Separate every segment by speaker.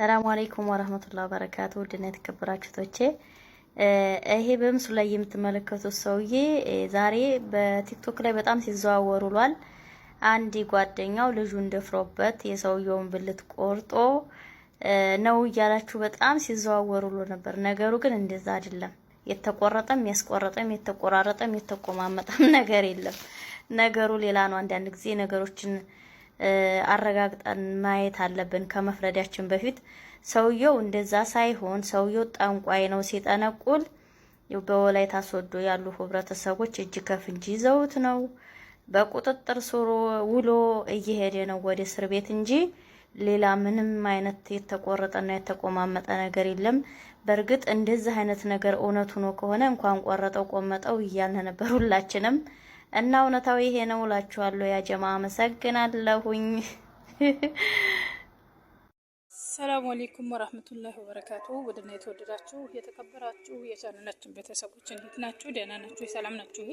Speaker 1: ሰላም አለይኩም ወራህመቱላሂ ወበረካቱ። ውድና የተከበራችሁ ቶቼ ይሄ በምስሉ ላይ የምትመለከቱት ሰውዬ ዛሬ በቲክቶክ ላይ በጣም ሲዘዋወር ውሏል። አንድ ጓደኛው ልጁን ደፍሮበት የሰውየውን ብልት ቆርጦ ነው እያላችሁ በጣም ሲዘዋወር ውሎ ነበር። ነገሩ ግን እንደዛ አይደለም። የተቆረጠም ያስቆረጠም የተቆራረጠም የተቆማመጠም ነገር የለም። ነገሩ ሌላ ነው። አንዳንድ ጊዜ ነገሮችን አረጋግጠን ማየት አለብን ከመፍረዳችን በፊት። ሰውየው እንደዛ ሳይሆን ሰውየው ጠንቋይ ነው ሲጠነቁል በወላይታ ሶዶ ያሉ ህብረተሰቦች እጅ ከፍንጅ ይዘውት ነው በቁጥጥር ስር ውሎ እየሄደ ነው ወደ እስር ቤት እንጂ ሌላ ምንም አይነት የተቆረጠና የተቆማመጠ ነገር የለም። በእርግጥ እንደዚህ አይነት ነገር እውነቱ ነው ከሆነ እንኳን ቆረጠው ቆመጠው እያልን ነበር ሁላችንም። እና እውነታው ይሄ ነው እላችኋለሁ። ያ ጀማ አመሰግናለሁኝ።
Speaker 2: ሰላም አለይኩም ወራህመቱላሂ ወበረካቱ። ወደና የተወደዳችሁ የተከበራችሁ የቻናላችን ቤተሰቦች እንዴት ናችሁ? ደህና ናችሁ? ሰላም ናችሁ?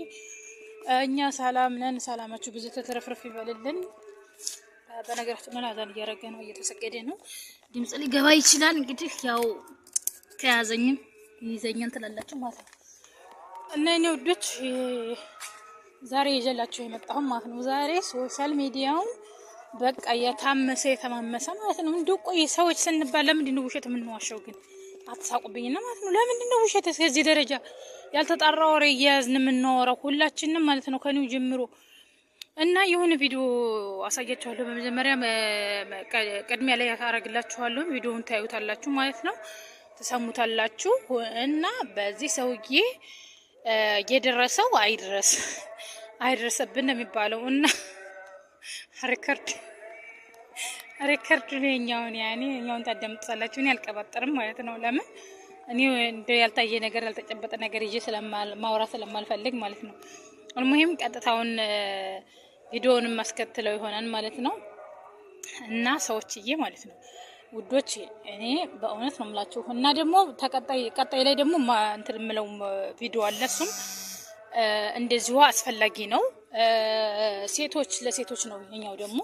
Speaker 2: እኛ ሰላም ነን። ሰላማችሁ ብዙ ተተረፍረፍ ይበልልን። በነገራችን ላይ አዛን እያረገ ነው፣ እየተሰገደ ነው። ድምጽ ሊገባ ይችላል። እንግዲህ ያው ከያዘኝም ይዘኛል ትላላችሁ ማለት ነው። እና እኔ ውዶች ዛሬ ይዤላችሁ የመጣሁ ማለት ነው። ዛሬ ሶሻል ሚዲያውን በቃ የታመሰ የተማመሰ ማለት ነው። እንደው ቆይ ሰዎች ስንባል ለምንድን ነው ውሸት የምንዋሸው? ግን አትሳቁብኝና ማለት ነው። ለምንድን ነው ውሸት እስከዚህ ደረጃ ያልተጣራ ወሬ እየያዝን የምናወራው ሁላችንም ማለት ነው ከኒው ጀምሮ? እና የሆነ ቪዲዮ አሳያችኋለሁ። በመጀመሪያ ቅድሚያ ላይ አረግላችኋለሁ። ቪዲዮውን ታዩታላችሁ ማለት ነው፣ ተሰሙታላችሁ። እና በዚህ ሰውዬ የደረሰው አይድረስብን ነው የሚባለው። እና ሪከርድ ነው የኛውን እኛውን ታዳምጣላችሁ። እኔ አልቀባጠርም ማለት ነው። ለምን እኔ እንደ ያልታየ ነገር ያልተጨበጠ ነገር ይዤ ማውራት ስለማልፈልግ ማለት ነው። አልሙሂም ቀጥታውን ቪዲዮውንም ማስከትለው ይሆናል ማለት ነው። እና ሰዎችዬ ማለት ነው ውዶች እኔ በእውነት ነው የምላችሁ። እና ደግሞ ቀጣይ ላይ ደግሞ እንትን የምለው ቪዲዮ አለ። እሱም እንደዚሁ አስፈላጊ ነው። ሴቶች ለሴቶች ነው። ይሄኛው ደግሞ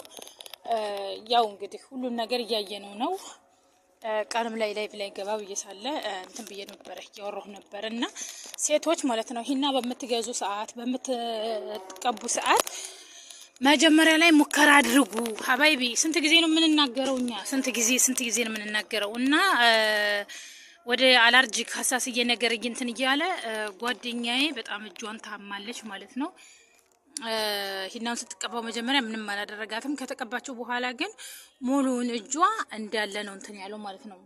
Speaker 2: ያው እንግዲህ ሁሉን ነገር እያየነው ነው። ቀንም ላይ ገባ ብዬ ሳለ እንትን ብዬ ነበረ እያወራሁ ነበር። እና ሴቶች ማለት ነው ሂና በምትገዙ ሰዓት በምትቀቡ ሰዓት መጀመሪያ ላይ ሙከራ አድርጉ። ሀባይቢ ስንት ጊዜ ነው የምንናገረው እኛ? ስንት ጊዜ ነው የምንናገረው? እና ወደ አላርጂክ ሀሳስዬ ነገር እንትን እያለ ጓደኛዬ በጣም እጇን ታማለች ማለት ነው። ሂናውን ስትቀባው መጀመሪያ ምንም አላደረጋትም። ከተቀባቸው በኋላ ግን ሙሉውን እጇ እንዳለ ነው እንትን ያለው ማለት ነው።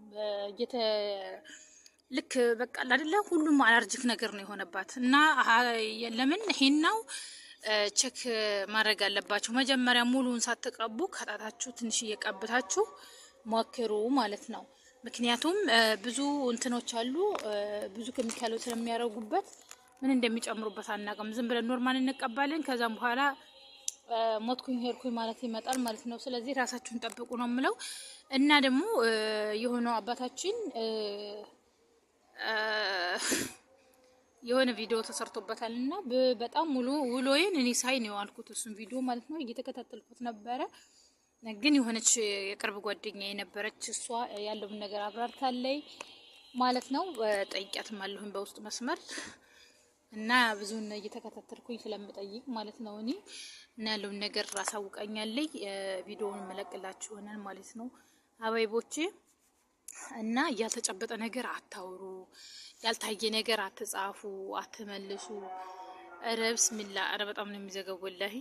Speaker 2: ልክ በቃ አይደለ ሁሉም አላርጂክ ነገር ነው የሆነባት። እና ለምን ሂናው ቼክ ማድረግ አለባችሁ። መጀመሪያ ሙሉውን ሳትቀቡ ከጣታችሁ ትንሽ እየቀብታችሁ ሞክሩ ማለት ነው። ምክንያቱም ብዙ እንትኖች አሉ፣ ብዙ ኬሚካሎች ስለሚያደርጉበት ምን እንደሚጨምሩበት አናውቅም። ዝም ብለን ኖርማል እንቀባለን። ከዛም በኋላ ሞትኩኝ ሄድኩኝ ማለት ይመጣል ማለት ነው። ስለዚህ ራሳችሁን ጠብቁ ነው የምለው። እና ደግሞ የሆነው አባታችን የሆነ ቪዲዮ ተሰርቶበታል እና በጣም ሙሉ ውሎዬን እኔ ሳይ ነው ያልኩት እሱን ቪዲዮ ማለት ነው። እየተከታተልኩት ነበረ። ግን የሆነች የቅርብ ጓደኛ የነበረች እሷ ያለውን ነገር አብራርታለይ ማለት ነው። ጠይቂያትም አለሁኝ በውስጥ መስመር እና ብዙን እየተከታተልኩኝ ስለምጠይቅ ማለት ነው እኔ እና ያለውን ነገር አሳውቃኛለይ። ቪዲዮውን መለቅላችሁ ይሆናል ማለት ነው አባይቦቼ። እና ያልተጨበጠ ነገር አታውሩ፣ ያልታየ ነገር አትጻፉ፣ አትመልሱ። ኧረ ብስሚላ ኧረ በጣም ነው የሚዘገው ወላሂ።